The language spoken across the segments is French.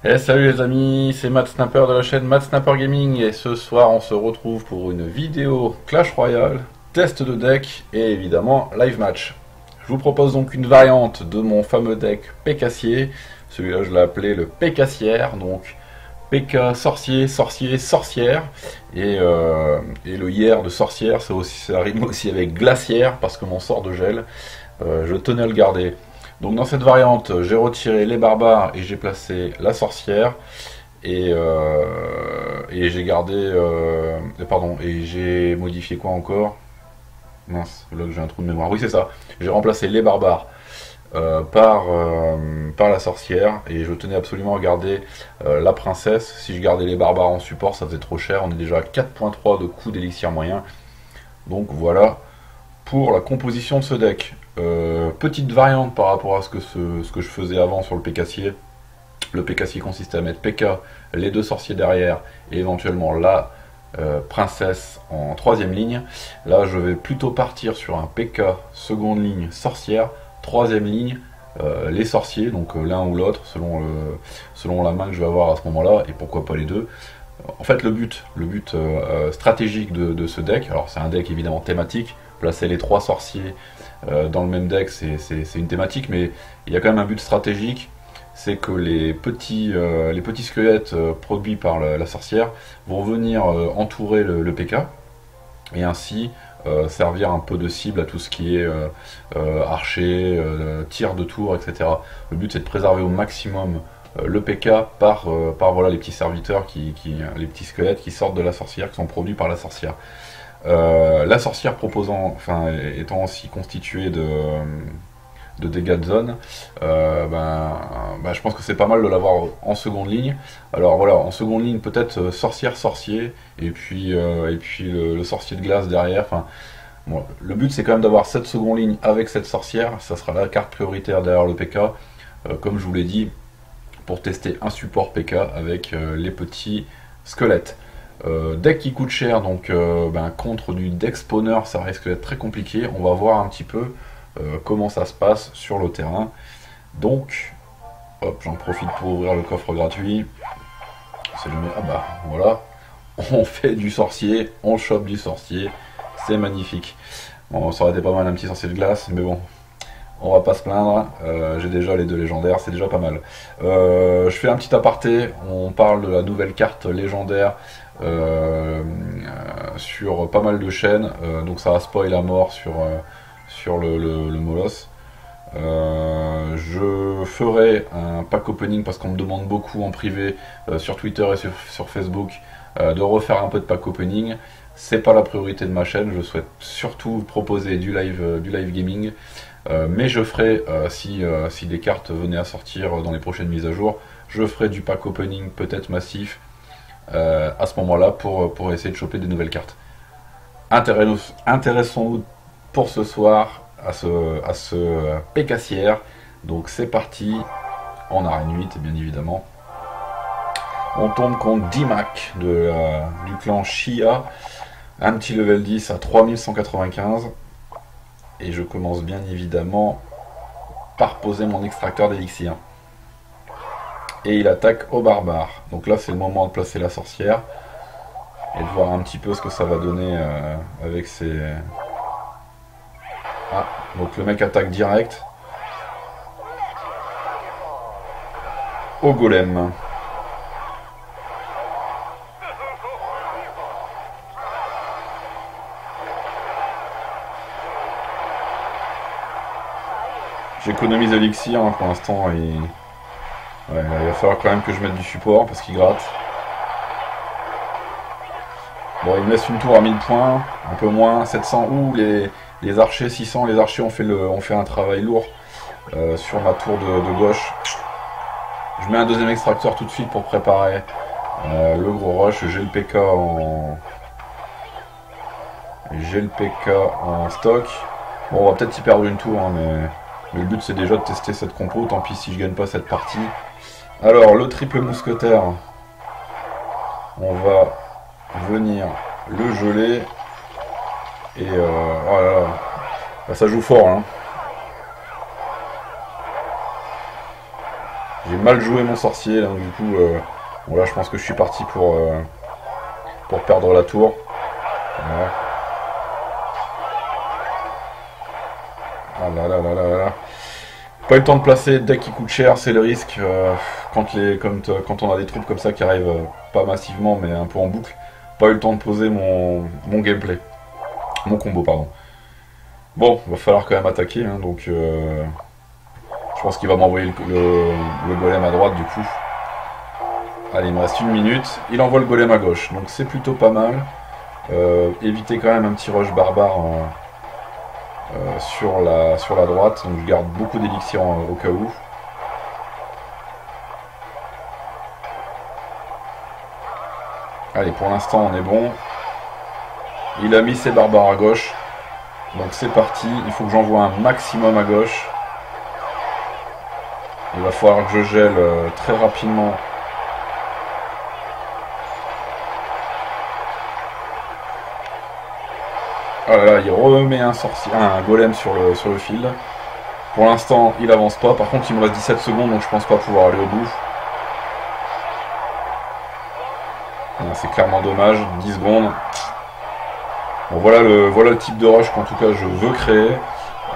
Et salut les amis, c'est Matt Snapper de la chaîne Matt Snapper Gaming et ce soir on se retrouve pour une vidéo Clash Royale, test de deck et évidemment live match. Je vous propose donc une variante de mon fameux deck Pécassier, celui-là je l'ai appelé le Pécassière, donc PK sorcier, sorcier, sorcière et le hier de sorcière ça rime aussi avec glaciaire parce que mon sort de gel, je tenais à le garder. Donc dans cette variante, j'ai retiré les barbares et j'ai placé la sorcière et j'ai gardé, pardon, et j'ai modifié quoi encore? Mince, là j'ai un trou de mémoire. Oui c'est ça. J'ai remplacé les barbares par la sorcière et je tenais absolument à garder la princesse. Si je gardais les barbares en support, ça faisait trop cher. On est déjà à 4.3 de coût d'élixir moyen. Donc voilà pour la composition de ce deck. Petite variante par rapport à ce que je faisais avant sur le Pécassier. Le Pécassier consistait à mettre PK, les deux sorciers derrière et éventuellement la princesse en troisième ligne. Là je vais plutôt partir sur un PK seconde ligne sorcière, troisième ligne les sorciers, donc l'un ou l'autre selon la main que je vais avoir à ce moment là et pourquoi pas les deux. En fait le but stratégique de ce deck, alors c'est un deck évidemment thématique, placer les trois sorciers dans le même deck c'est une thématique, mais il y a quand même un but stratégique, c'est que les petits squelettes produits par la sorcière vont venir entourer le PK et ainsi servir un peu de cible à tout ce qui est archer, tir de tour, etc. Le but c'est de préserver au maximum le PK par voilà, les petits serviteurs, les petits squelettes qui sortent de la sorcière, qui sont produits par la sorcière. La sorcière étant aussi constituée de dégâts de zone, je pense que c'est pas mal de l'avoir en seconde ligne. Alors voilà, en seconde ligne peut-être sorcière-sorcier, et puis le sorcier de glace derrière. Bon, le but c'est quand même d'avoir cette seconde ligne avec cette sorcière, ça sera la carte prioritaire derrière le PK, comme je vous l'ai dit, pour tester un support PK avec les petits squelettes. Deck qui coûte cher, donc contre du deck spawner ça risque d'être très compliqué. On va voir un petit peu comment ça se passe sur le terrain. Donc hop, j'en profite pour ouvrir le coffre gratuit. Ah bah voilà, on fait du sorcier, on chope du sorcier, c'est magnifique. Bon, ça aurait été pas mal un petit sorcier de glace, mais bon, on va pas se plaindre, j'ai déjà les deux légendaires, c'est déjà pas mal. Je fais un petit aparté, on parle de la nouvelle carte légendaire sur pas mal de chaînes, donc ça va spoil à mort sur le Moloss. Je ferai un pack opening parce qu'on me demande beaucoup en privé sur Twitter et sur Facebook de refaire un peu de pack opening. C'est pas la priorité de ma chaîne, je souhaite surtout proposer du live gaming. Mais je ferai, si des cartes venaient à sortir dans les prochaines mises à jour, je ferai du pack opening peut-être massif à ce moment-là pour essayer de choper des nouvelles cartes. Intéressons-nous pour ce soir à ce Pécassière. Donc c'est parti, en arène 8 bien évidemment. On tombe contre Dimac du clan Shia, un petit level 10 à 3195. Et je commence bien évidemment par poser mon extracteur d'élixir. Et il attaque au barbare. Donc là c'est le moment de placer la sorcière. Et de voir un petit peu ce que ça va donner avec ses... Ah, donc le mec attaque direct au golem. J'économise l'élixir hein, pour l'instant et ouais, il va falloir quand même que je mette du support parce qu'il gratte. Bon, il me laisse une tour à 1000 points, un peu moins, 700. Ouh, les archers 600, les archers ont fait un travail lourd sur ma tour de gauche. Je mets un deuxième extracteur tout de suite pour préparer le gros rush. J'ai le PK en stock. Bon, on va peut-être y perdre une tour, hein, mais le but c'est déjà de tester cette compo, tant pis si je gagne pas cette partie. Alors, le triple mousquetaire, on va venir le geler. Et oh là là, bah, ça joue fort. Hein. J'ai j'ai mal joué mon sorcier, là, du coup, bon, là je pense que je suis parti pour perdre la tour. Voilà. Ah là là là là là. Pas eu le temps de placer, deck qui coûte cher, c'est le risque. Quand on a des troupes comme ça qui arrivent pas massivement mais un peu en boucle, pas eu le temps de poser mon gameplay. Mon combo, pardon. Bon, va falloir quand même attaquer, hein, donc je pense qu'il va m'envoyer le golem à droite du coup. Allez, il me reste 1 minute. Il envoie le golem à gauche, donc c'est plutôt pas mal. Éviter quand même un petit rush barbare sur la droite, donc je garde beaucoup d'élixir au cas où. Allez, pour l'instant on est bon. Il a mis ses barbares à gauche, donc c'est parti. Il faut que j'envoie un maximum à gauche. Il va falloir que je gèle très rapidement. Ah là là, il remet un golem sur le field. Pour l'instant, il avance pas. Par contre, il me reste 17 secondes, donc je pense pas pouvoir aller au bout. C'est clairement dommage. 10 secondes. Bon, voilà le type de rush qu'en tout cas je veux créer.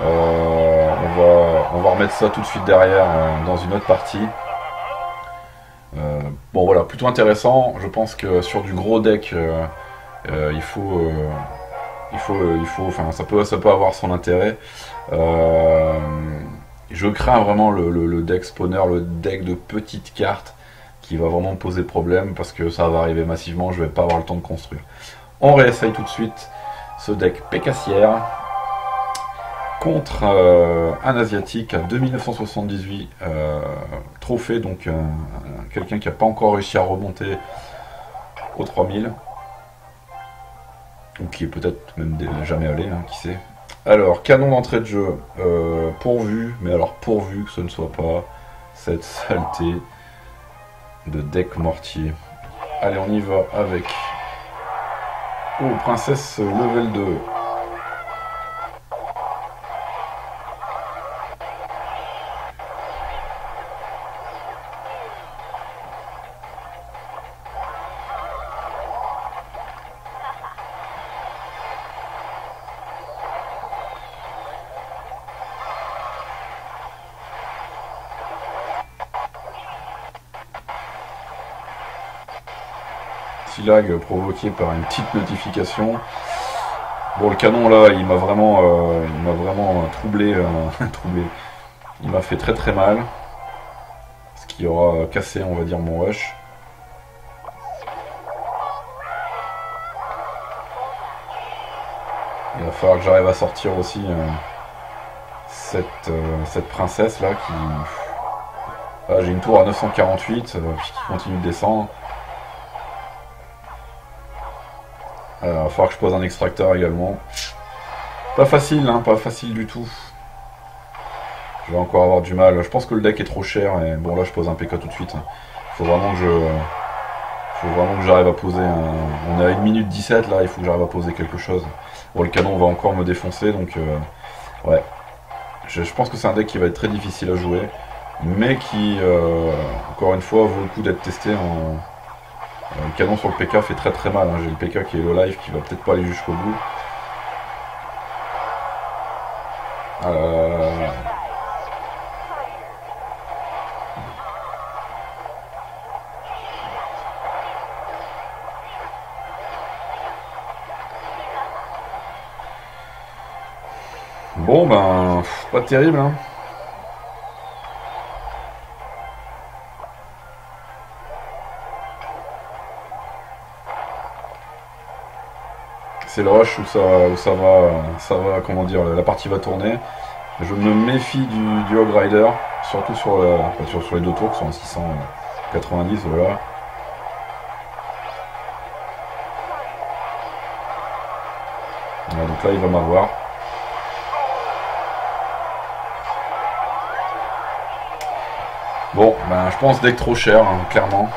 On va remettre ça tout de suite derrière dans une autre partie. Bon voilà, plutôt intéressant. Je pense que sur du gros deck, enfin ça peut avoir son intérêt. Je crains vraiment le deck spawner, le deck de petites cartes qui va vraiment me poser problème parce que ça va arriver massivement, je vais pas avoir le temps de construire. On réessaye tout de suite ce deck Pécassière contre un asiatique à 2978 trophée, donc quelqu'un qui n'a pas encore réussi à remonter aux 3000. Ou qui est peut-être même jamais allé, hein, qui sait. Alors, canon d'entrée de jeu, pourvu, mais alors pourvu que ce ne soit pas cette saleté de deck mortier. Allez, on y va avec... Oh, princesse level 2. Petit lag provoqué par une petite notification. Bon, le canon là, il m'a vraiment troublé, troublé. Il m'a fait très très mal, ce qui aura cassé, on va dire, mon rush. Il va falloir que j'arrive à sortir aussi cette princesse là qui... Ah, j'ai une tour à 948 qui continue de descendre. Il va falloir que je pose un extracteur également. Pas facile, hein, pas facile du tout. Je vais encore avoir du mal. Je pense que le deck est trop cher. Et bon, là, je pose un PK tout de suite. Il faut vraiment que j'arrive à poser un... On est à 1 minute 17 là, il faut que j'arrive à poser quelque chose. Bon, le canon va encore me défoncer, donc... ouais. Je pense que c'est un deck qui va être très difficile à jouer. Mais qui, encore une fois, vaut le coup d'être testé en... Le canon sur le PK fait très très mal, hein. J'ai le PK qui est le live qui va peut-être pas aller jusqu'au bout. Bon ben, pas terrible, hein. C'est le rush où ça va, comment dire, la partie va tourner. Je me méfie du Hog Rider, surtout sur les deux tours qui sont à 690, voilà. Voilà, donc là il va m'avoir. Bon, ben je pense deck trop cher, hein, clairement.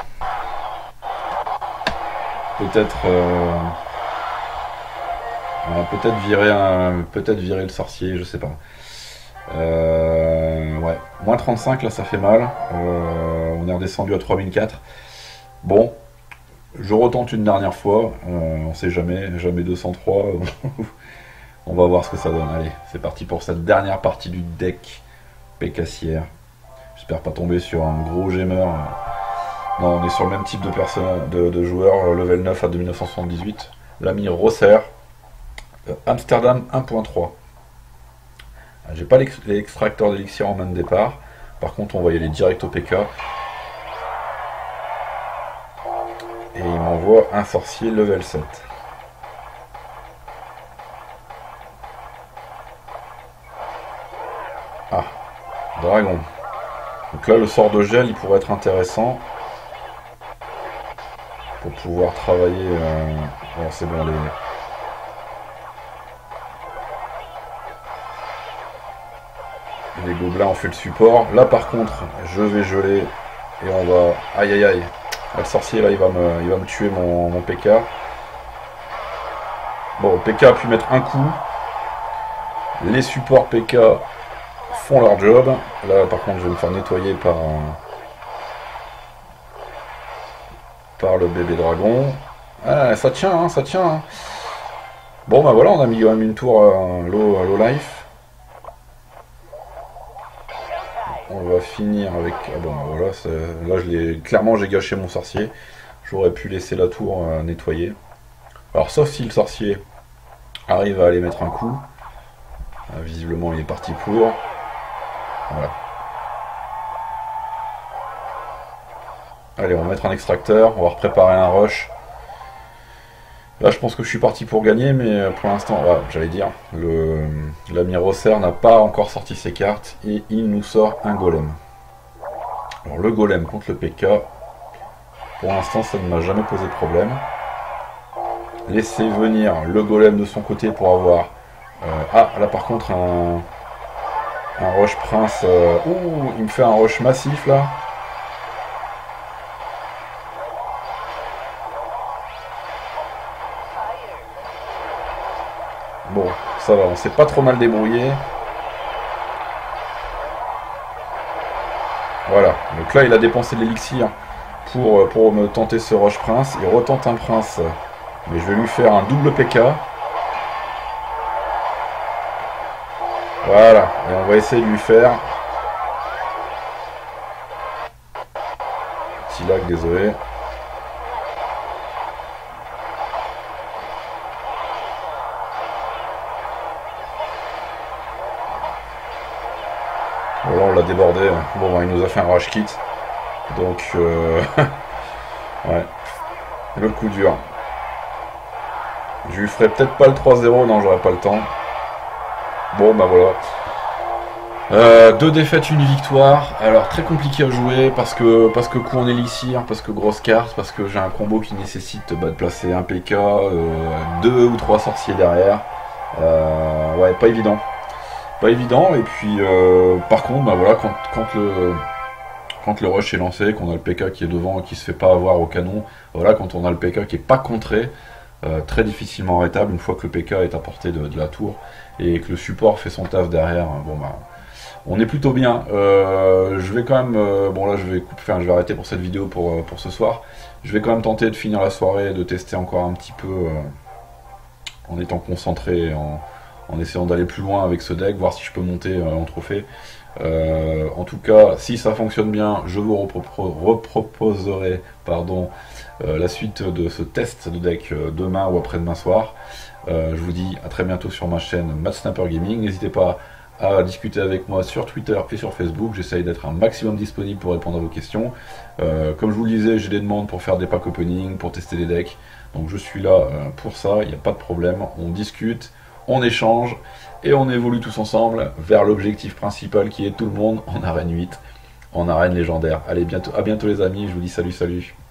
Peut-être virer le sorcier, je sais pas. Ouais, moins 35 là ça fait mal. On est redescendu à 3004. Bon, je retente une dernière fois. On sait jamais, jamais 203. On va voir ce que ça donne. Allez, c'est parti pour cette dernière partie du deck Pécassière. J'espère pas tomber sur un gros gemeur. Non, on est sur le même type de personne, de joueur, level 9 à 2978. L'ami Rosser. Amsterdam 1.3. J'ai pas l'extracteur d'élixir en main de départ. Par contre, on va y aller direct au PK. Et il m'envoie un sorcier level 7. Ah, dragon. Donc là, le sort de gel, il pourrait être intéressant. Pour pouvoir travailler... Bon, c'est bon, les gobelins ont fait le support. Là, par contre, je vais geler. Et on va... Aïe, aïe, aïe. Le sorcier, là, il va me tuer mon PK. Bon, PK a pu mettre un coup. Les supports PK font leur job. Là, par contre, je vais me faire nettoyer par le bébé dragon. Ah, ça tient, hein, ça tient. Hein. Bon, bah voilà, on a mis quand même une tour low life. On va finir avec... Ah bon, voilà, là, clairement, j'ai gâché mon sorcier. J'aurais pu laisser la tour nettoyer. Alors, sauf si le sorcier arrive à aller mettre un coup. Visiblement, il est parti pour. Voilà. Allez, on va mettre un extracteur. On va repréparer un rush. Là, je pense que je suis parti pour gagner, mais pour l'instant, ouais, j'allais dire, l'ami Rosser n'a pas encore sorti ses cartes et il nous sort un golem. Alors, le golem contre le PK, pour l'instant, ça ne m'a jamais posé de problème. Laissez venir le golem de son côté pour avoir... ah, là par contre, un rush prince... ouh, il me fait un rush massif, là. Bon, ça va, on s'est pas trop mal débrouillé. Voilà, donc là il a dépensé de l'élixir pour me tenter ce rush prince. Il retente un prince, mais je vais lui faire un double PK. Voilà, et on va essayer de lui faire... Petit lag, désolé. Voilà, on l'a débordé. Bon, bah, il nous a fait un rush kit. Donc, ouais. Le coup dur. Je lui ferai peut-être pas le 3-0. Non, j'aurai pas le temps. Bon, bah voilà. 2 défaites, 1 victoire. Alors, très compliqué à jouer parce que coup en élixir, parce que grosse carte, parce que j'ai un combo qui nécessite de placer un PK, 2 ou 3 sorciers derrière. Ouais, pas évident. Pas évident, et puis par contre, bah voilà, quand le rush est lancé, qu'on a le PK qui est devant et qui se fait pas avoir au canon, voilà, quand on a le PK qui est pas contré, très difficilement arrêtable une fois que le PK est à portée de la tour et que le support fait son taf derrière, bon bah on est plutôt bien. Je vais quand même, bon là je vais arrêter pour cette vidéo pour ce soir. Je vais quand même tenter de finir la soirée, de tester encore un petit peu en étant concentré, en essayant d'aller plus loin avec ce deck, voir si je peux monter en trophée. En tout cas, si ça fonctionne bien, je vous reproposerai la suite de ce test de deck demain ou après-demain soir. Je vous dis à très bientôt sur ma chaîne MatchSniper Gaming. N'hésitez pas à discuter avec moi sur Twitter et sur Facebook. J'essaye d'être un maximum disponible pour répondre à vos questions. Comme je vous le disais, j'ai des demandes pour faire des packs opening, pour tester des decks. Donc je suis là pour ça, il n'y a pas de problème. On discute, on échange et on évolue tous ensemble vers l'objectif principal qui est tout le monde en arène 8, en arène légendaire. Allez, à bientôt les amis, je vous dis salut.